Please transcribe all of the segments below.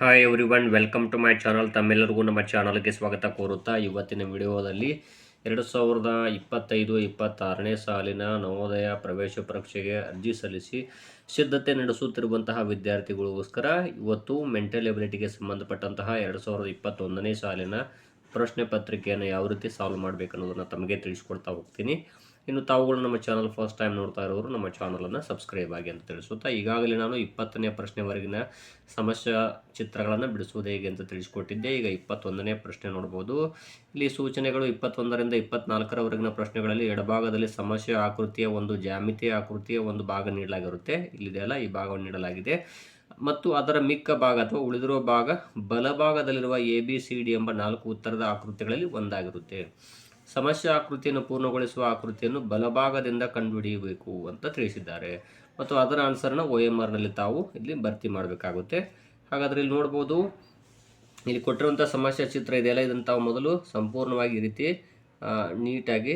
Hi everyone, welcome to my channel. ತಮ್ಮೆಲ್ಲರಿಗೂ ನಮ್ಮ ಚಾನಲ್ಗೆ ಸ್ವಾಗತ ಕೋರುತ್ತಾ ಇವತ್ತಿನ ವಿಡಿಯೋದಲ್ಲಿ 2025-26ನೇ ಸಾಲಿನ ನವೋದಯ ಪ್ರವೇಶ ಪರೀಕ್ಷೆಗೆ ಅರ್ಜಿ ಸಲ್ಲಿಸಿ ಸಿದ್ಧತೆ ನಡೆಸುತ್ತಿರುವಂತಹ ವಿದ್ಯಾರ್ಥಿಗಳಿಗೋಸ್ಕರ ಇವತ್ತು ಮೆಂಟಲ್ ಎಬಿಲಿಟಿಗೆ ಸಂಬಂಧಪಟ್ಟಂತಹ 2021ನೇ ಸಾಲಿನ ಪ್ರಶ್ನೆ ಪತ್ರಿಕೆಯನ್ನು ಯಾವ ರೀತಿ ಸಾಲ್ವ್ ಮಾಡಬೇಕನ್ನೋದನ್ನು ತಮಗೆ ತಿಳಿಸ್ಕೊಡ್ತಾ ಹೋಗ್ತೀನಿ. ಇನ್ನು ತಾವುಗಳು ನಮ್ಮ ಚಾನಲ್ ಫಸ್ಟ್ ಟೈಮ್ ನೋಡ್ತಾ ಇರೋರು ನಮ್ಮ ಚಾನಲನ್ನು ಸಬ್ಸ್ಕ್ರೈಬ್ ಆಗಿ ಅಂತ ತಿಳಿಸುತ್ತಾ, ಈಗಾಗಲೇ ನಾನು 20ನೇ ಪ್ರಶ್ನೆವರೆಗಿನ ಸಮಸ್ಯಾ ಚಿತ್ರಗಳನ್ನು ಬಿಡಿಸುವುದು ಹೇಗೆ ಅಂತ ತಿಳಿಸ್ಕೊಟ್ಟಿದ್ದೆ. ಈಗ 21ನೇ ಪ್ರಶ್ನೆ ನೋಡ್ಬೋದು. ಇಲ್ಲಿ ಸೂಚನೆಗಳು 21ರಿಂದ 24ರವರೆಗಿನ ಪ್ರಶ್ನೆಗಳಲ್ಲಿ ಎಡಭಾಗದಲ್ಲಿ ಸಮಸ್ಯೆ ಆಕೃತಿಯ ಒಂದು ಜ್ಯಾಮಿತೀಯ ಆಕೃತಿಯ ಒಂದು ಭಾಗ ನೀಡಲಾಗಿರುತ್ತೆ. ಇಲ್ಲಿದೆಯಲ್ಲ, ಈ ಭಾಗವನ್ನು ನೀಡಲಾಗಿದೆ ಮತ್ತು ಅದರ ಮಿಕ್ಕ ಭಾಗ ಅಥವಾ ಉಳಿದಿರುವ ಭಾಗ ಬಲಭಾಗದಲ್ಲಿರುವ ABCD ಎಂಬ 4 ಉತ್ತರದ ಆಕೃತಿಗಳಲ್ಲಿ ಒಂದಾಗಿರುತ್ತೆ. ಸಮಸ್ಯೆ ಆಕೃತಿಯನ್ನು ಪೂರ್ಣಗೊಳಿಸುವ ಆಕೃತಿಯನ್ನು ಬಲಭಾಗದಿಂದ ಕಂಡುಹಿಡಿಯಬೇಕು ಅಂತ ತಿಳಿಸಿದ್ದಾರೆ ಮತ್ತು ಅದರ ಆನ್ಸರ್ನ OMRನಲ್ಲಿ ತಾವು ಇಲ್ಲಿ ಭರ್ತಿ ಮಾಡಬೇಕಾಗುತ್ತೆ. ಹಾಗಾದರೆ ಇಲ್ಲಿ ನೋಡ್ಬೋದು, ಇಲ್ಲಿ ಕೊಟ್ಟಿರುವಂಥ ಸಮಸ್ಯೆ ಚಿತ್ರ ಇದೆಯಲ್ಲ, ಇದನ್ನು ತಾವು ಮೊದಲು ಸಂಪೂರ್ಣವಾಗಿ ಈ ರೀತಿ ನೀಟಾಗಿ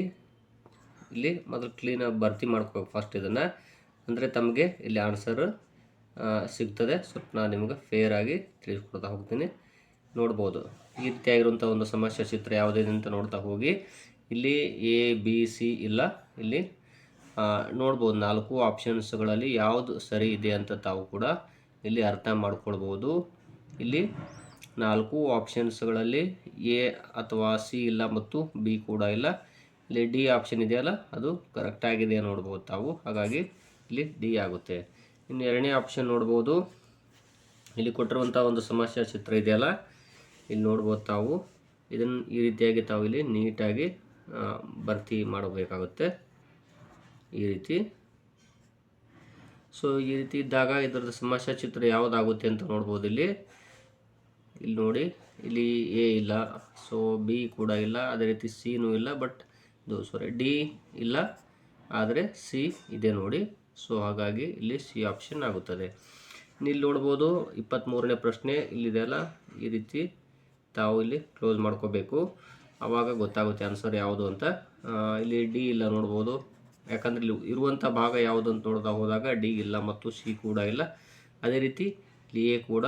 ಇಲ್ಲಿ ಮೊದಲು ಕ್ಲೀನಾಗಿ ಭರ್ತಿ ಮಾಡ್ಕೋಬೇಕು ಫಸ್ಟ್ ಇದನ್ನು. ಅಂದರೆ ತಮಗೆ ಇಲ್ಲಿ ಆನ್ಸರ್ ಸಿಗ್ತದೆ. ಸ್ವಲ್ಪ ನಾನು ನಿಮಗೆ ಫೇರ್ ಆಗಿ ತಿಳಿಸ್ಕೊಡ್ತಾ ಹೋಗ್ತೀನಿ. ನೋಡ್ಬೋದು ಈ ರೀತಿಯಾಗಿರುವಂಥ ಒಂದು ಸಮಸ್ಯೆ ಚಿತ್ರ ಯಾವುದಿದೆ ಅಂತ ನೋಡ್ತಾ ಹೋಗಿ. ಇಲ್ಲಿ ABC ಇಲ್ಲ, ಇಲ್ಲಿ ನೋಡ್ಬೋದು 4 ಆಪ್ಷನ್ಸ್ಗಳಲ್ಲಿ ಯಾವುದು ಸರಿ ಇದೆ ಅಂತ ತಾವು ಕೂಡ ಇಲ್ಲಿ ಅರ್ಥ ಮಾಡ್ಕೊಳ್ಬೋದು. ಇಲ್ಲಿ 4 ಆಪ್ಷನ್ಸ್ಗಳಲ್ಲಿ A ಅಥವಾ C ಇಲ್ಲ ಮತ್ತು B ಕೂಡ ಇಲ್ಲ. ಇಲ್ಲಿ D ಆಪ್ಷನ್ ಇದೆಯಲ್ಲ, ಅದು ಕರೆಕ್ಟಾಗಿದೆ ನೋಡ್ಬೋದು ತಾವು. ಹಾಗಾಗಿ ಇಲ್ಲಿ D ಆಗುತ್ತೆ. ಇನ್ನು ಎರಡನೇ ಆಪ್ಷನ್ ನೋಡ್ಬೋದು, ಇಲ್ಲಿ ಕೊಟ್ಟಿರುವಂಥ ಒಂದು ಸಮಸ್ಯೆ ಚಿತ್ರ ಇದೆಯಲ್ಲ, ಇಲ್ಲಿ ನೋಡ್ಬೋದು ತಾವು. ಇದನ್ನು ಈ ರೀತಿಯಾಗಿ ತಾವು ಇಲ್ಲಿ ನೀಟಾಗಿ ಭರ್ತಿ ಮಾಡಬೇಕಾಗುತ್ತೆ ಈ ರೀತಿ. ಸೊ ಈ ರೀತಿ ಇದ್ದಾಗ ಇದರದ ಸಮಸ್ಯೆ ಚಿತ್ರ ಯಾವುದಾಗುತ್ತೆ ಅಂತ ನೋಡ್ಬೋದು. ಇಲ್ಲಿ ನೋಡಿ, ಇಲ್ಲಿ A ಇಲ್ಲ, ಸೊ B ಕೂಡ ಇಲ್ಲ, ಅದೇ ರೀತಿ Cನೂ ಇಲ್ಲ, ಬಟ್ D ಇಲ್ಲ, ಆದರೆ C ಇದೆ ನೋಡಿ. ಸೊ ಹಾಗಾಗಿ ಇಲ್ಲಿ C ಆಪ್ಷನ್ ಆಗುತ್ತದೆ. ಇಲ್ಲಿ ನೋಡ್ಬೋದು 23ನೇ ಪ್ರಶ್ನೆ ಇಲ್ಲಿದೆಯಲ್ಲ, ಈ ರೀತಿ ತಾವು ಇಲ್ಲಿ ಕ್ಲೋಸ್ ಮಾಡ್ಕೋಬೇಕು, ಆವಾಗ ಗೊತ್ತಾಗುತ್ತೆ ಆನ್ಸರ್ ಯಾವುದು ಅಂತ. ಇಲ್ಲಿ D ಇಲ್ಲ ನೋಡ್ಬೋದು, ಯಾಕಂದರೆ ಇಲ್ಲಿ ಇರುವಂಥ ಭಾಗ ಯಾವುದು ಅಂತ ನೋಡ್ತಾ ಹೋದಾಗ D ಇಲ್ಲ ಮತ್ತು C ಕೂಡ ಇಲ್ಲ, ಅದೇ ರೀತಿ ಇಲ್ಲಿ A ಕೂಡ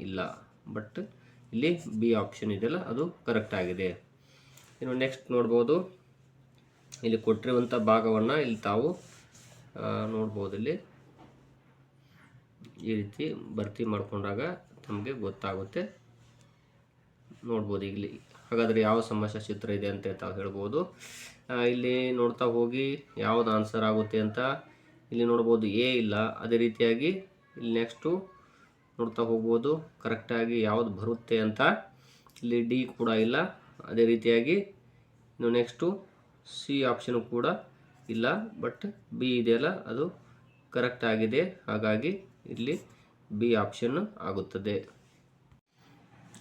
ಇಲ್ಲ, ಬಟ್ ಇಲ್ಲಿ B ಆಪ್ಷನ್ ಇದೆಯಲ್ಲ ಅದು ಕರೆಕ್ಟ್ ಆಗಿದೆ. ಇನ್ನು ನೆಕ್ಸ್ಟ್ ನೋಡ್ಬೋದು, ಇಲ್ಲಿ ಕೊಟ್ಟಿರುವಂಥ ಭಾಗವನ್ನು ಇಲ್ಲಿ ತಾವು ನೋಡ್ಬೋದು. ಇಲ್ಲಿ ಈ ರೀತಿ ಭರ್ತಿ ಮಾಡಿಕೊಂಡಾಗ ತಮಗೆ ಗೊತ್ತಾಗುತ್ತೆ. ನೋಡ್ಬೋದು ಇಲ್ಲಿ. ಹಾಗಾದರೆ ಯಾವ ಸಮಸ್ಯೆ ಚಿತ್ರ ಇದೆ ಅಂತ ತಾವು ಹೇಳ್ಬೋದು. ಇಲ್ಲಿ ನೋಡ್ತಾ ಹೋಗಿ ಯಾವುದು ಆನ್ಸರ್ ಆಗುತ್ತೆ ಅಂತ. ಇಲ್ಲಿ ನೋಡ್ಬೋದು A ಇಲ್ಲ, ಅದೇ ರೀತಿಯಾಗಿ ಇಲ್ಲಿ ನೆಕ್ಸ್ಟು ನೋಡ್ತಾ ಹೋಗ್ಬೋದು ಕರೆಕ್ಟಾಗಿ ಯಾವುದು ಬರುತ್ತೆ ಅಂತ. ಇಲ್ಲಿ D ಕೂಡ ಇಲ್ಲ, ಅದೇ ರೀತಿಯಾಗಿ ಇನ್ನು ನೆಕ್ಸ್ಟು C ಆಪ್ಷನ್ ಕೂಡ ಇಲ್ಲ, ಬಟ್ B ಇದೆಯಲ್ಲ ಅದು ಕರೆಕ್ಟ್ ಆಗಿದೆ. ಹಾಗಾಗಿ ಇಲ್ಲಿ B ಆಪ್ಷನ್ ಆಗುತ್ತದೆ.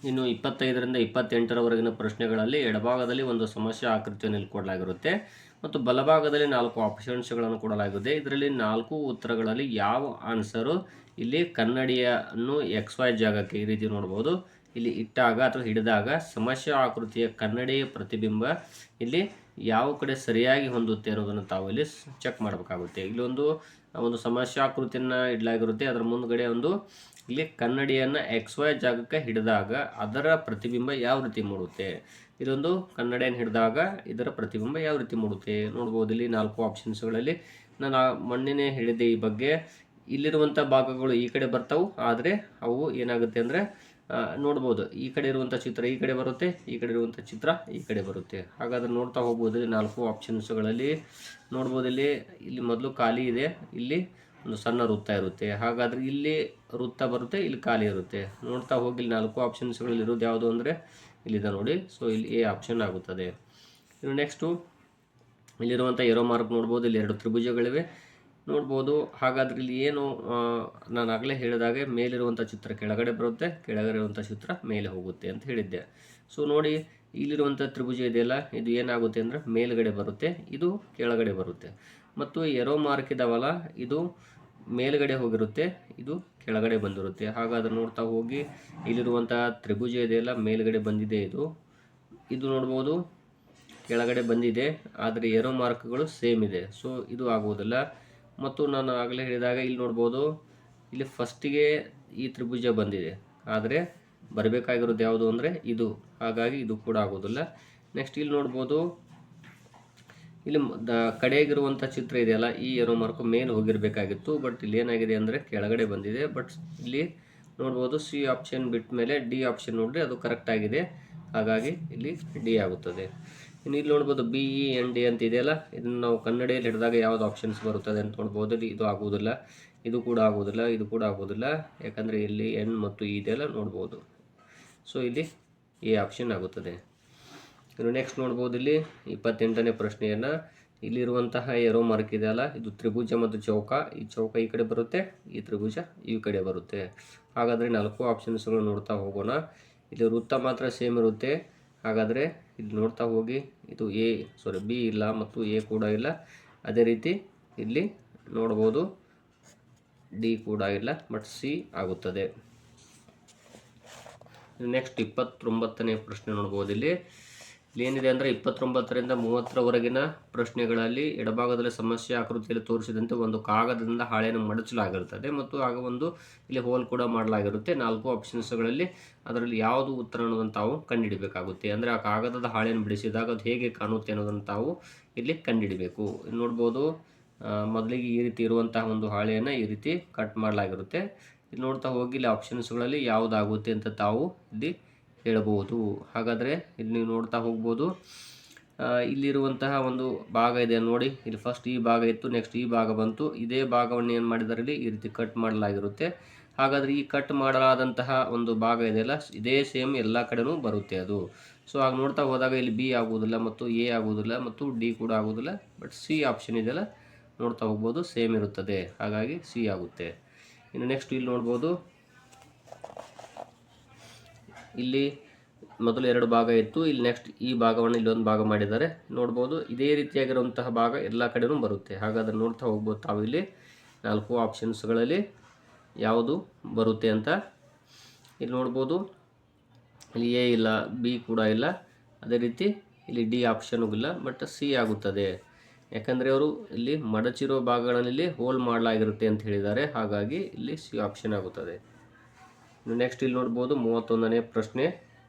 ಇನ್ನು 25ರಿಂದ 28ರವರೆಗಿನ ಪ್ರಶ್ನೆಗಳಲ್ಲಿ ಎಡಭಾಗದಲ್ಲಿ ಒಂದು ಸಮಸ್ಯೆ ಆಕೃತಿಯನ್ನು ಇಲ್ಲಿ ಕೊಡಲಾಗಿರುತ್ತೆ ಮತ್ತು ಬಲಭಾಗದಲ್ಲಿ 4 ಆಪ್ಷನ್ಸ್ಗಳನ್ನು ಕೊಡಲಾಗಿದೆ. ಇದರಲ್ಲಿ 4 ಉತ್ತರಗಳಲ್ಲಿ ಯಾವ ಆನ್ಸರು ಇಲ್ಲಿ ಕನ್ನಡಿಯನ್ನು XY ಜಾಗಕ್ಕೆ ಈ ರೀತಿ ನೋಡ್ಬೋದು, ಇಲ್ಲಿ ಇಟ್ಟಾಗ ಅಥವಾ ಹಿಡಿದಾಗ ಸಮಸ್ಯೆ ಆಕೃತಿಯ ಕನ್ನಡಿಯ ಪ್ರತಿಬಿಂಬ ಇಲ್ಲಿ ಯಾವ ಕಡೆ ಸರಿಯಾಗಿ ಹೊಂದುತ್ತೆ ಅನ್ನೋದನ್ನು ತಾವು ಇಲ್ಲಿ ಚೆಕ್ ಮಾಡಬೇಕಾಗುತ್ತೆ. ಇಲ್ಲಿ ಒಂದು ಸಮಸ್ಯೆ ಆಕೃತಿಯನ್ನು ಇಡಲಾಗಿರುತ್ತೆ, ಅದರ ಮುಂದ್ಗಡೆ ಇಲ್ಲಿ ಕನ್ನಡಿಯನ್ನು XY ಜಾಗಕ್ಕೆ ಹಿಡಿದಾಗ ಅದರ ಪ್ರತಿಬಿಂಬ ಯಾವ ರೀತಿ ಮೂಡುತ್ತೆ, ಇದೊಂದು ಕನ್ನಡಿಯನ್ನು ಹಿಡಿದಾಗ ಇದರ ಪ್ರತಿಬಿಂಬ ಯಾವ ರೀತಿ ಮೂಡುತ್ತೆ ನೋಡ್ಬೋದು. ಇಲ್ಲಿ 4 ಆಪ್ಷನ್ಸ್ಗಳಲ್ಲಿ ನಾನು ಮೊನ್ನೆನೇ ಹೇಳಿದೆ ಈ ಬಗ್ಗೆ. ಇಲ್ಲಿರುವಂಥ ಭಾಗಗಳು ಈ ಕಡೆ ಬರ್ತಾವೆ, ಆದರೆ ಅವು ಏನಾಗುತ್ತೆ ಅಂದರೆ ನೋಡ್ಬೋದು, ಈ ಕಡೆ ಇರುವಂಥ ಚಿತ್ರ ಈ ಕಡೆ ಬರುತ್ತೆ, ಈ ಕಡೆ ಇರುವಂಥ ಚಿತ್ರ ಈ ಕಡೆ ಬರುತ್ತೆ. ಹಾಗಾದರೆ ನೋಡ್ತಾ ಹೋಗ್ಬೋದು, ಇಲ್ಲಿ 4 ಆಪ್ಷನ್ಸ್ಗಳಲ್ಲಿ ನೋಡ್ಬೋದು. ಇಲ್ಲಿ ಮೊದಲು ಖಾಲಿ ಇದೆ, ಇಲ್ಲಿ ಒಂದು ಸಣ್ಣ ವೃತ್ತ ಇರುತ್ತೆ. ಹಾಗಾದರೆ ಇಲ್ಲಿ ವೃತ್ತ ಬರುತ್ತೆ, ಇಲ್ಲಿ ಖಾಲಿ ಇರುತ್ತೆ. ನೋಡ್ತಾ ಹೋಗಿ ಇಲ್ಲಿ 4 ಆಪ್ಷನ್ಸ್ಗಳಲ್ಲಿ ಇರೋದು ಯಾವುದು ಅಂದರೆ ಇಲ್ಲಿದೆ ನೋಡಿ. ಸೊ ಇಲ್ಲಿ A ಆಪ್ಷನ್ ಆಗುತ್ತದೆ. ಇನ್ನು ನೆಕ್ಸ್ಟು ಇಲ್ಲಿರುವಂಥ ಏರೋ ಮಾರ್ಕ್ ನೋಡ್ಬೋದು, ಇಲ್ಲಿ 2 ತ್ರಿಭುಜಗಳಿವೆ ನೋಡ್ಬೋದು. ಹಾಗಾದರೆ ಇಲ್ಲಿ ಏನು ನಾನು ಆಗಲೇ ಹೇಳಿದಾಗೆ ಮೇಲಿರುವಂಥ ಚಿತ್ರ ಕೆಳಗಡೆ ಬರುತ್ತೆ, ಕೆಳಗಡೆ ಇರುವಂಥ ಚಿತ್ರ ಮೇಲೆ ಹೋಗುತ್ತೆ ಅಂತ ಹೇಳಿದ್ದೆ. ಸೊ ನೋಡಿ, ಇಲ್ಲಿರುವಂಥ ತ್ರಿಭುಜ ಇದೆಯಲ್ಲ, ಇದು ಏನಾಗುತ್ತೆ ಅಂದರೆ ಮೇಲ್ಗಡೆ ಬರುತ್ತೆ, ಇದು ಕೆಳಗಡೆ ಬರುತ್ತೆ. ಮತ್ತು ಏರೋ ಮಾರ್ಕ್ ಇದಾವಲ್ಲ, ಇದು ಮೇಲ್ಗಡೆ ಹೋಗಿರುತ್ತೆ, ಇದು ಕೆಳಗಡೆ ಬಂದಿರುತ್ತೆ. ಹಾಗಾದ್ರೆ ನೋಡ್ತಾ ಹೋಗಿ ಇಲ್ಲಿರುವಂಥ ತ್ರಿಭುಜ ಇದೆಯಲ್ಲ, ಮೇಲ್ಗಡೆ ಬಂದಿದೆ, ಇದು ನೋಡ್ಬೋದು ಕೆಳಗಡೆ ಬಂದಿದೆ, ಆದರೆ ಏರೋ ಮಾರ್ಕ್ಗಳು ಸೇಮ್ ಇದೆ. ಸೊ ಇದು ಆಗುವುದಿಲ್ಲ. ಮತ್ತು ನಾನು ಆಗಲೇ ಹೇಳಿದಾಗ ಇಲ್ಲಿ ನೋಡ್ಬೋದು, ಇಲ್ಲಿ ಫಸ್ಟಿಗೆ ಈ ತ್ರಿಭುಜ ಬಂದಿದೆ, ಆದರೆ ಬರಬೇಕಾಗಿರೋದು ಯಾವುದು ಅಂದರೆ ಇದು, ಹಾಗಾಗಿ ಇದು ಕೂಡ ಆಗೋದಿಲ್ಲ. ನೆಕ್ಸ್ಟ್ ಇಲ್ಲಿ ನೋಡ್ಬೋದು, ಇಲ್ಲಿ ಕಡೆಗಿರುವಂಥ ಚಿತ್ರ ಇದೆಯಲ್ಲ, ಈ ಏರೋ ಮಾರ್ಕು ಮೇಲೆ ಹೋಗಿರಬೇಕಾಗಿತ್ತು, ಬಟ್ ಇಲ್ಲಿ ಏನಾಗಿದೆ ಅಂದರೆ ಕೆಳಗಡೆ ಬಂದಿದೆ. ಬಟ್ ಇಲ್ಲಿ ನೋಡ್ಬೋದು ಸಿ ಆಪ್ಷನ್ ಬಿಟ್ಟ ಮೇಲೆ ಡಿ ಆಪ್ಷನ್ ನೋಡ್ರಿ ಅದು ಕರೆಕ್ಟ್ ಆಗಿದೆ, ಹಾಗಾಗಿ ಇಲ್ಲಿ ಡಿ ಆಗುತ್ತದೆ. ಇನ್ನು ಇಲ್ಲಿ ನೋಡ್ಬೋದು ಬಿ ಇ ಎನ್ ಡಿ ಅಂತ ಇದೆಯಲ್ಲ, ಇದನ್ನು ನಾವು ಕನ್ನಡಿಯಲ್ಲಿ ಹಿಡಿದಾಗ ಯಾವ್ದು ಆಪ್ಷನ್ಸ್ ಬರುತ್ತದೆ ಅಂತ ನೋಡ್ಬೋದು. ಇದು ಆಗುವುದಿಲ್ಲ, ಇದು ಕೂಡ ಆಗೋದಿಲ್ಲ, ಇದು ಕೂಡ ಆಗೋದಿಲ್ಲ, ಯಾಕಂದರೆ ಇಲ್ಲಿ ಎನ್ ಮತ್ತು ಇ ಇದೆಯಲ್ಲ ನೋಡ್ಬೋದು. ಸೊ ಇಲ್ಲಿ ಎ ಆಪ್ಷನ್ ಆಗುತ್ತದೆ. ಇನ್ನು ನೆಕ್ಸ್ಟ್ ನೋಡ್ಬೋದು ಇಲ್ಲಿ 28ನೇ ಪ್ರಶ್ನೆಯನ್ನು, ಇಲ್ಲಿರುವಂತಹ ಏರೋ ಮಾರ್ಕ್ ಇದೆಯಲ್ಲ, ಇದು ತ್ರಿಭುಜ ಮತ್ತು ಚೌಕ. ಈ ಚೌಕ ಈ ಕಡೆ ಬರುತ್ತೆ, ಈ ತ್ರಿಭುಜ ಈ ಕಡೆ ಬರುತ್ತೆ. ಹಾಗಾದರೆ 4 ಆಪ್ಷನ್ಸ್ಗಳು ನೋಡ್ತಾ ಹೋಗೋಣ. ಇಲ್ಲಿ ವೃತ್ತ ಮಾತ್ರ ಸೇಮ್ ಇರುತ್ತೆ. ಹಾಗಾದರೆ ಇಲ್ಲಿ ನೋಡ್ತಾ ಹೋಗಿ, ಇದು ಬಿ ಇಲ್ಲ ಮತ್ತು ಎ ಕೂಡ ಇಲ್ಲ. ಅದೇ ರೀತಿ ಇಲ್ಲಿ ನೋಡ್ಬೋದು ಡಿ ಕೂಡ ಇಲ್ಲ, ಬಟ್ ಸಿ ಆಗುತ್ತದೆ. ನೆಕ್ಸ್ಟ್ 29ನೇ ಪ್ರಶ್ನೆ ನೋಡ್ಬೋದು. ಇಲ್ಲಿ ಏನಿದೆ ಅಂದರೆ 29ರಿಂದ 30ರವರೆಗಿನ ಪ್ರಶ್ನೆಗಳಲ್ಲಿ ಎಡಭಾಗದಲ್ಲಿ ಸಮಸ್ಯೆ ಆಕೃತಿಯಲ್ಲಿ ತೋರಿಸಿದಂತೆ ಒಂದು ಕಾಗದದಿಂದ ಹಾಳೆಯನ್ನು ಮಡಚಲಾಗಿರುತ್ತದೆ ಮತ್ತು ಆಗ ಒಂದು ಇಲ್ಲಿ ಹೋಲ್ ಕೂಡ ಮಾಡಲಾಗಿರುತ್ತೆ. 4 ಆಪ್ಷನ್ಸ್ಗಳಲ್ಲಿ ಅದರಲ್ಲಿ ಯಾವುದು ಉತ್ತರ ಅನ್ನೋದನ್ನು ತಾವು ಕಂಡುಹಿಡಬೇಕಾಗುತ್ತೆ. ಅಂದರೆ ಆ ಕಾಗದದ ಹಾಳೆಯನ್ನು ಬಿಡಿಸಿದಾಗ ಅದು ಹೇಗೆ ಕಾಣುತ್ತೆ ಅನ್ನೋದನ್ನು ತಾವು ಇಲ್ಲಿ ಕಂಡುಹಿಡಬೇಕು. ನೋಡ್ಬೋದು, ಮೊದಲಿಗೆ ಈ ರೀತಿ ಇರುವಂತಹ ಒಂದು ಹಾಳೆಯನ್ನು ಈ ರೀತಿ ಕಟ್ ಮಾಡಲಾಗಿರುತ್ತೆ. ಇಲ್ಲಿ ನೋಡ್ತಾ ಹೋಗಿ ಇಲ್ಲಿ ಆಪ್ಷನ್ಸ್ಗಳಲ್ಲಿ ಯಾವುದಾಗುತ್ತೆ ಅಂತ ತಾವು ಇಲ್ಲಿ ಹೇಳಬಹುದು. ಹಾಗಾದರೆ ಇಲ್ಲಿ ನೀವು ನೋಡ್ತಾ ಹೋಗ್ಬೋದು, ಇಲ್ಲಿರುವಂತಹ ಒಂದು ಭಾಗ ಇದೆ ನೋಡಿ. ಇಲ್ಲಿ ಫಸ್ಟ್ ಈ ಭಾಗ ಇತ್ತು, ನೆಕ್ಸ್ಟ್ ಈ ಭಾಗ ಬಂತು. ಇದೇ ಭಾಗವನ್ನು ಏನು ಮಾಡಿದ್ದಾರೆ ಇಲ್ಲಿ ಈ ರೀತಿ ಕಟ್ ಮಾಡಲಾಗಿರುತ್ತೆ. ಹಾಗಾದರೆ ಈ ಕಟ್ ಮಾಡಲಾದಂತಹ ಒಂದು ಭಾಗ ಇದೆಯಲ್ಲ, ಇದೇ ಸೇಮ್ ಎಲ್ಲ ಕಡೆನೂ ಬರುತ್ತೆ ಅದು. ಸೊ ಆಗ ನೋಡ್ತಾ ಹೋದಾಗ ಇಲ್ಲಿ ಬಿ ಆಗುವುದಿಲ್ಲ ಮತ್ತು ಎ ಆಗುವುದಿಲ್ಲ ಮತ್ತು ಡಿ ಕೂಡ ಆಗುವುದಿಲ್ಲ. ಬಟ್ ಸಿ ಆಪ್ಷನ್ ಇದೆಯಲ್ಲ ನೋಡ್ತಾ ಹೋಗ್ಬೋದು, ಸೇಮ್ ಇರುತ್ತದೆ, ಹಾಗಾಗಿ ಸಿ ಆಗುತ್ತೆ. ಇನ್ನು ನೆಕ್ಸ್ಟ್ ಇಲ್ಲಿ ನೋಡ್ಬೋದು, ಇಲ್ಲಿ ಮೊದಲು 2 ಭಾಗ ಇತ್ತು, ಇಲ್ಲಿ ನೆಕ್ಸ್ಟ್ ಈ ಭಾಗವನ್ನು ಇಲ್ಲೊಂದು ಭಾಗ ಮಾಡಿದ್ದಾರೆ. ನೋಡ್ಬೋದು ಇದೇ ರೀತಿಯಾಗಿರುವಂತಹ ಭಾಗ ಎಲ್ಲ ಕಡೆನೂ ಬರುತ್ತೆ. ಹಾಗಾದರೆ ನೋಡ್ತಾ ಹೋಗ್ಬೋದು ತಾವು ಇಲ್ಲಿ 4 ಆಪ್ಷನ್ಸ್ಗಳಲ್ಲಿ ಯಾವುದು ಬರುತ್ತೆ ಅಂತ. ಇಲ್ಲಿ ನೋಡ್ಬೋದು ಇಲ್ಲಿ ಎ ಇಲ್ಲ, ಬಿ ಕೂಡ ಇಲ್ಲ, ಅದೇ ರೀತಿ ಇಲ್ಲಿ ಡಿ ಆಪ್ಷನ್ ಇಲ್ಲ, ಬಟ್ ಸಿ ಆಗುತ್ತದೆ. ಯಾಕಂದರೆ ಅವರು ಇಲ್ಲಿ ಮಡಚಿರೋ ಭಾಗಗಳಲ್ಲಿ ಹೋಲ್ ಮಾಡಲಾಗಿರುತ್ತೆ ಅಂತ ಹೇಳಿದ್ದಾರೆ, ಹಾಗಾಗಿ ಇಲ್ಲಿ ಸಿ ಆಪ್ಷನ್ ಆಗುತ್ತದೆ. ನೆಕ್ಸ್ಟ್ ಇಲ್ಲಿ ನೋಡ್ಬೋದು 31ನೇ ಪ್ರಶ್ನೆ,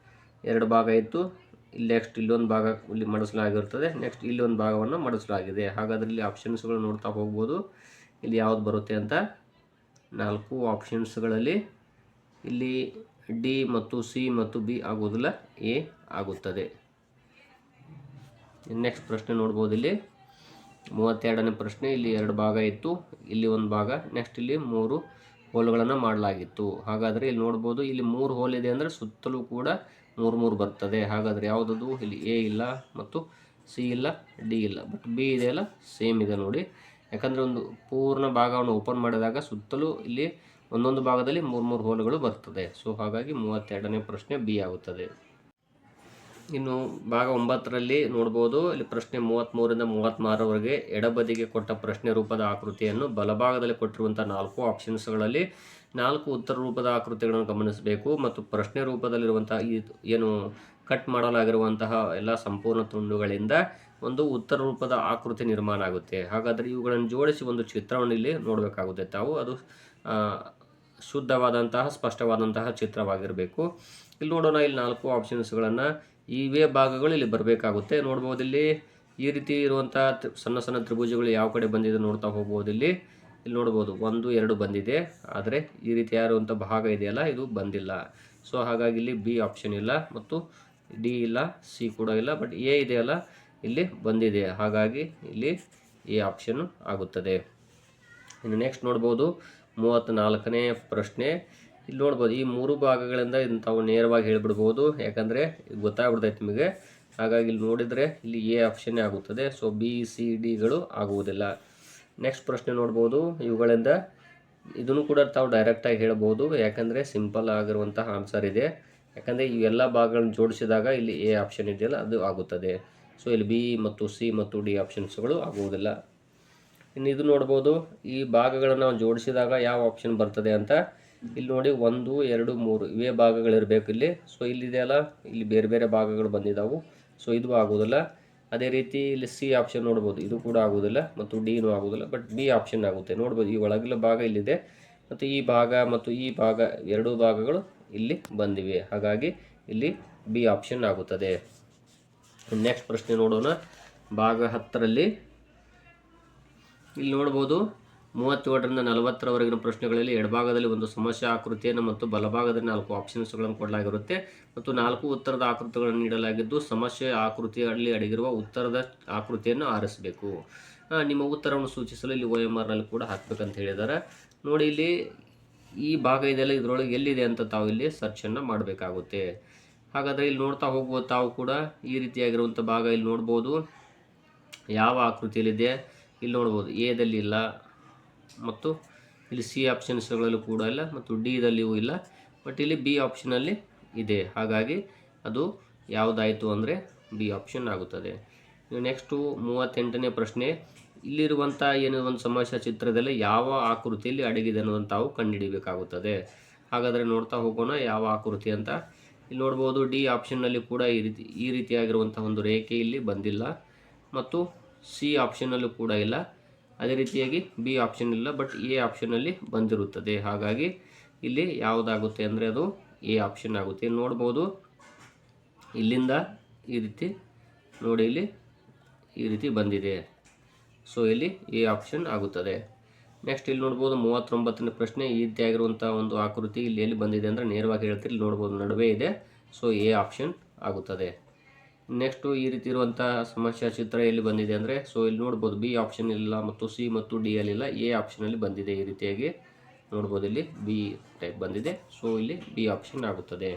2 ಭಾಗ ಇತ್ತು, ಇಲ್ಲಿ ನೆಕ್ಸ್ಟ್ ಇಲ್ಲೊಂದು ಭಾಗ ಇಲ್ಲಿ ಮಡಸಲಾಗಿರುತ್ತದೆ, ನೆಕ್ಸ್ಟ್ ಇಲ್ಲೊಂದು ಭಾಗವನ್ನು ಮಡಸಲಾಗಿದೆ. ಹಾಗಾದರೆ ಇಲ್ಲಿ ಆಪ್ಷನ್ಸ್ಗಳು ನೋಡ್ತಾ ಹೋಗ್ಬೋದು, ಇಲ್ಲಿ ಯಾವುದು ಬರುತ್ತೆ ಅಂತ. 4 ಆಪ್ಷನ್ಸ್ಗಳಲ್ಲಿ ಇಲ್ಲಿ ಡಿ ಮತ್ತು ಸಿ ಮತ್ತು ಬಿ ಆಗೋದಿಲ್ಲ, ಎ ಆಗುತ್ತದೆ. ನೆಕ್ಸ್ಟ್ ಪ್ರಶ್ನೆ ನೋಡ್ಬೋದು, ಇಲ್ಲಿ 32ನೇ ಪ್ರಶ್ನೆ, ಇಲ್ಲಿ 2 ಭಾಗ ಇತ್ತು, ಇಲ್ಲಿ ಒಂದು ಭಾಗ, ನೆಕ್ಸ್ಟ್ ಇಲ್ಲಿ 3 ಹೋಲ್ಗಳನ್ನು ಮಾಡಲಾಗಿತ್ತು. ಹಾಗಾದರೆ ಇಲ್ಲಿ ನೋಡ್ಬೋದು, ಇಲ್ಲಿ 3 ಹೋಲ್ ಇದೆ ಅಂದರೆ ಸುತ್ತಲೂ ಕೂಡ 3 ಬರ್ತದೆ. ಹಾಗಾದರೆ ಯಾವುದದು, ಇಲ್ಲಿ ಎ ಇಲ್ಲ ಮತ್ತು ಸಿ ಇಲ್ಲ, ಡಿ ಇಲ್ಲ, ಬಟ್ ಬಿ ಇದೆಯಲ್ಲ ಸೇಮ್ ಇದೆ ನೋಡಿ. ಯಾಕಂದರೆ ಒಂದು ಪೂರ್ಣ ಭಾಗವನ್ನು ಓಪನ್ ಮಾಡಿದಾಗ ಸುತ್ತಲೂ ಇಲ್ಲಿ ಒಂದೊಂದು ಭಾಗದಲ್ಲಿ 3 ಹೋಲ್ಗಳು ಬರ್ತದೆ. ಸೊ ಹಾಗಾಗಿ 32ನೇ ಪ್ರಶ್ನೆ ಬಿ ಆಗುತ್ತದೆ. ಇನ್ನು ಭಾಗ 9ರಲ್ಲಿ ನೋಡ್ಬೋದು, ಇಲ್ಲಿ ಪ್ರಶ್ನೆ 33ರಿಂದ 36ರವರೆಗೆ ಎಡಬದಿಗೆ ಕೊಟ್ಟ ಪ್ರಶ್ನೆ ರೂಪದ ಆಕೃತಿಯನ್ನು ಬಲಭಾಗದಲ್ಲಿ ಕೊಟ್ಟಿರುವಂಥ 4 ಆಪ್ಷನ್ಸ್ಗಳಲ್ಲಿ 4 ಉತ್ತರ ರೂಪದ ಆಕೃತಿಗಳನ್ನು ಗಮನಿಸಬೇಕು ಮತ್ತು ಪ್ರಶ್ನೆ ರೂಪದಲ್ಲಿರುವಂತಹ ಈ ಏನು ಕಟ್ ಮಾಡಲಾಗಿರುವಂತಹ ಎಲ್ಲ ಸಂಪೂರ್ಣ ತುಂಡುಗಳಿಂದ ಒಂದು ಉತ್ತರ ರೂಪದ ಆಕೃತಿ ನಿರ್ಮಾಣ ಆಗುತ್ತೆ. ಹಾಗಾದರೆ ಇವುಗಳನ್ನು ಜೋಡಿಸಿ ಒಂದು ಚಿತ್ರವನ್ನು ಇಲ್ಲಿ ನೋಡಬೇಕಾಗುತ್ತೆ ತಾವು. ಅದು ಶುದ್ಧವಾದಂತಹ ಸ್ಪಷ್ಟವಾದಂತಹ ಚಿತ್ರವಾಗಿರಬೇಕು. ಇಲ್ಲಿ ನೋಡೋಣ, ಇಲ್ಲಿ 4 ಆಪ್ಷನ್ಸ್ಗಳನ್ನು ಇವೇ ಭಾಗಗಳು ಇಲ್ಲಿ ಬರಬೇಕಾಗುತ್ತೆ. ನೋಡ್ಬೋದು ಇಲ್ಲಿ ಈ ರೀತಿ ಇರುವಂಥ ಸಣ್ಣ ಸಣ್ಣ ತ್ರಿಭುಜಗಳು ಯಾವ ಕಡೆ ಬಂದಿದೆ ನೋಡ್ತಾ ಹೋಗ್ಬೋದು. ಇಲ್ಲಿ ನೋಡ್ಬೋದು 1, 2 ಬಂದಿದೆ, ಆದರೆ ಈ ರೀತಿ ಇರುವಂಥ ಭಾಗ ಇದೆಯಲ್ಲ ಇದು ಬಂದಿಲ್ಲ. ಸೊ ಹಾಗಾಗಿ ಇಲ್ಲಿ ಬಿ ಆಪ್ಷನ್ ಇಲ್ಲ ಮತ್ತು ಡಿ ಇಲ್ಲ, ಸಿ ಕೂಡ ಇಲ್ಲ, ಬಟ್ ಎ ಇದೆಯಲ್ಲ ಇಲ್ಲಿ ಬಂದಿದೆ, ಹಾಗಾಗಿ ಇಲ್ಲಿ ಎ ಆಪ್ಷನ್ ಆಗುತ್ತದೆ. ಇನ್ನು ನೆಕ್ಸ್ಟ್ ನೋಡ್ಬೋದು 34ನೇ ಪ್ರಶ್ನೆ. ಇಲ್ಲಿ ನೋಡ್ಬೋದು ಈ 3 ಭಾಗಗಳಿಂದ ಇದನ್ನು ತಾವು ನೇರವಾಗಿ ಹೇಳಿಬಿಡ್ಬೋದು, ಯಾಕಂದರೆ ಗೊತ್ತಾಗ್ಬಿಡ್ತೈತೆ ನಿಮಗೆ. ಹಾಗಾಗಿ ಇಲ್ಲಿ ನೋಡಿದರೆ ಇಲ್ಲಿ ಎ ಆಪ್ಷನ್ನೇ ಆಗುತ್ತದೆ. ಸೊ ಬಿ ಸಿ ಡಿಗಳು ಆಗುವುದಿಲ್ಲ. ನೆಕ್ಸ್ಟ್ ಪ್ರಶ್ನೆ ನೋಡ್ಬೋದು, ಇವುಗಳಿಂದ ಇದನ್ನು ಕೂಡ ತಾವು ಡೈರೆಕ್ಟಾಗಿ ಹೇಳ್ಬೋದು, ಯಾಕಂದರೆ ಸಿಂಪಲ್ ಆಗಿರುವಂತಹ ಆನ್ಸರ್ ಇದೆ. ಯಾಕಂದರೆ ಇವೆಲ್ಲ ಭಾಗಗಳನ್ನು ಜೋಡಿಸಿದಾಗ ಇಲ್ಲಿ ಎ ಆಪ್ಷನ್ ಇದೆಯಲ್ಲ ಅದು ಆಗುತ್ತದೆ. ಸೊ ಇಲ್ಲಿ ಬಿ ಮತ್ತು ಸಿ ಮತ್ತು ಡಿ ಆಪ್ಷನ್ಸ್ಗಳು ಆಗುವುದಿಲ್ಲ. ಇನ್ನು ಇದು ನೋಡ್ಬೋದು, ಈ ಭಾಗಗಳನ್ನು ನಾವು ಜೋಡಿಸಿದಾಗ ಯಾವ ಆಪ್ಷನ್ ಬರ್ತದೆ ಅಂತ. ಇಲ್ಲಿ ನೋಡಿ 1, 2, 3 ಇವೇ ಭಾಗಗಳಿರಬೇಕು ಇಲ್ಲಿ. ಸೊ ಇಲ್ಲಿದೆಯಲ್ಲ ಇಲ್ಲಿ ಬೇರೆ ಬೇರೆ ಭಾಗಗಳು ಬಂದಿದ್ದಾವೆ, ಸೊ ಇದು ಆಗೋದಿಲ್ಲ. ಅದೇ ರೀತಿ ಇಲ್ಲಿ ಸಿ ಆಪ್ಷನ್ ನೋಡ್ಬೋದು, ಇದು ಕೂಡ ಆಗೋದಿಲ್ಲ ಮತ್ತು ಡಿನೂ ಆಗೋದಿಲ್ಲ, ಬಟ್ ಬಿ ಆಪ್ಷನ್ ಆಗುತ್ತೆ. ನೋಡ್ಬೋದು ಈ ಒಳಗಿನ ಭಾಗ ಇಲ್ಲಿದೆ, ಮತ್ತು ಈ ಭಾಗ ಮತ್ತು ಈ ಭಾಗ ಎರಡೂ ಭಾಗಗಳು ಇಲ್ಲಿ ಬಂದಿವೆ. ಹಾಗಾಗಿ ಇಲ್ಲಿ ಬಿ ಆಪ್ಷನ್ ಆಗುತ್ತದೆ. ನೆಕ್ಸ್ಟ್ ಪ್ರಶ್ನೆ ನೋಡೋಣ. ಭಾಗ 10ರಲ್ಲಿ ಇಲ್ಲಿ ನೋಡ್ಬೋದು 37ರಿಂದ 40ರವರೆಗಿನ ಪ್ರಶ್ನೆಗಳಲ್ಲಿ ಎಡಭಾಗದಲ್ಲಿ ಒಂದು ಸಮಸ್ಯೆ ಆಕೃತಿಯನ್ನು ಮತ್ತು ಬಲಭಾಗದಲ್ಲಿ 4 ಆಪ್ಷನ್ಸ್ಗಳನ್ನು ಕೊಡಲಾಗಿರುತ್ತೆ ಮತ್ತು 4 ಉತ್ತರದ ಆಕೃತಿಗಳನ್ನು ನೀಡಲಾಗಿದ್ದು ಸಮಸ್ಯೆ ಆಕೃತಿಯಲ್ಲಿ ಅಡಗಿರುವ ಉತ್ತರದ ಆಕೃತಿಯನ್ನು ಆರಿಸಬೇಕು. ನಿಮ್ಮ ಉತ್ತರವನ್ನು ಸೂಚಿಸಲು ಇಲ್ಲಿ OMRನಲ್ಲಿ ಕೂಡ ಹಾಕಬೇಕಂತ ಹೇಳಿದ್ದಾರೆ. ನೋಡಿ, ಇಲ್ಲಿ ಈ ಭಾಗ ಇದೆಲ್ಲ ಇದರೊಳಗೆ ಎಲ್ಲಿದೆ ಅಂತ ತಾವು ಇಲ್ಲಿ ಸರ್ಚನ್ನು ಮಾಡಬೇಕಾಗುತ್ತೆ. ಹಾಗಾದರೆ ಇಲ್ಲಿ ನೋಡ್ತಾ ಹೋಗ್ಬೋದು ತಾವು ಕೂಡ ಈ ರೀತಿಯಾಗಿರುವಂಥ ಭಾಗ ಇಲ್ಲಿ ನೋಡ್ಬೋದು. ಯಾವ ಆಕೃತಿಯಲ್ಲಿದೆ ಇಲ್ಲಿ ನೋಡ್ಬೋದು. ಎದಲ್ಲಿ ಇಲ್ಲ ಮತ್ತು ಇಲ್ಲಿ ಸಿ ಆಪ್ಷನ್ಸ್ಗಳಲ್ಲೂ ಕೂಡ ಇಲ್ಲ ಮತ್ತು ಡಿದಲ್ಲಿಯೂ ಇಲ್ಲ, ಬಟ್ ಇಲ್ಲಿ ಬಿ ಆಪ್ಷನಲ್ಲಿ ಇದೆ. ಹಾಗಾಗಿ ಅದು ಯಾವುದಾಯಿತು ಅಂದರೆ ಬಿ ಆಪ್ಷನ್ ಆಗುತ್ತದೆ. ನೆಕ್ಸ್ಟು 38ನೇ ಪ್ರಶ್ನೆ. ಇಲ್ಲಿರುವಂಥ ಏನೋ ಒಂದು ಸಮಸ್ಯೆ ಚಿತ್ರದಲ್ಲಿ ಯಾವ ಆಕೃತಿಯಲ್ಲಿ ಅಡಗಿದೆ ಅನ್ನೋದನ್ನು ತಾವು ಕಂಡುಹಿಡಿಯಬೇಕಾಗುತ್ತದೆ. ಹಾಗಾದರೆ ನೋಡ್ತಾ ಹೋಗೋಣ ಯಾವ ಆಕೃತಿ ಅಂತ. ಇಲ್ಲಿ ನೋಡ್ಬೋದು ಡಿ ಆಪ್ಷನ್ನಲ್ಲಿ ಕೂಡ ಈ ರೀತಿಯಾಗಿರುವಂಥ ಒಂದು ರೇಖೆ ಇಲ್ಲಿ ಬಂದಿಲ್ಲ ಮತ್ತು ಸಿ ಆಪ್ಷನ್ನಲ್ಲೂ ಕೂಡ ಇಲ್ಲ. ಅದೇ ರೀತಿಯಾಗಿ ಬಿ ಆಪ್ಷನ್ ಇಲ್ಲ, ಬಟ್ ಎ ಆಪ್ಷನ್ನಲ್ಲಿ ಬಂದಿರುತ್ತದೆ. ಹಾಗಾಗಿ ಇಲ್ಲಿ ಯಾವುದಾಗುತ್ತೆ ಅಂದರೆ ಅದು ಎ ಆಪ್ಷನ್ ಆಗುತ್ತೆ. ಇಲ್ಲಿ ನೋಡ್ಬೋದು ಇಲ್ಲಿಂದ ಈ ರೀತಿ ನೋಡಿ, ಇಲ್ಲಿ ಈ ರೀತಿ ಬಂದಿದೆ. ಸೊ ಇಲ್ಲಿ ಎ ಆಪ್ಷನ್ ಆಗುತ್ತದೆ. ನೆಕ್ಸ್ಟ್ ಇಲ್ಲಿ ನೋಡ್ಬೋದು 39ನೇ ಪ್ರಶ್ನೆ. ಈ ರೀತಿಯಾಗಿರುವಂಥ ಒಂದು ಆಕೃತಿ ಇಲ್ಲಿ ಎಲ್ಲಿ ಬಂದಿದೆ ಅಂದರೆ ನೇರವಾಗಿ ಹೇಳ್ತೀರಿ, ಇಲ್ಲಿ ನೋಡ್ಬೋದು ನಡುವೆ ಇದೆ. ಸೊ ಎ ಆಪ್ಷನ್ ಆಗುತ್ತದೆ. ನೆಕ್ಸ್ಟು ಈ ರೀತಿ ಇರುವಂಥ ಸಮಸ್ಯೆ ಚಿತ್ರ ಎಲ್ಲಿ ಬಂದಿದೆ ಅಂದರೆ ಸೊ ಇಲ್ಲಿ ನೋಡ್ಬೋದು ಬಿ ಆಪ್ಷನ್ ಇಲ್ಲ ಮತ್ತು ಸಿ ಮತ್ತು ಡಿ ಅಲ್ಲಿಲ್ಲ, ಎ ಆಪ್ಷನಲ್ಲಿ ಬಂದಿದೆ. ಈ ರೀತಿಯಾಗಿ ನೋಡ್ಬೋದು ಇಲ್ಲಿ ಬಿ ಟೈಪ್ ಬಂದಿದೆ. ಸೊ ಇಲ್ಲಿ ಬಿ ಆಪ್ಷನ್ ಆಗುತ್ತದೆ.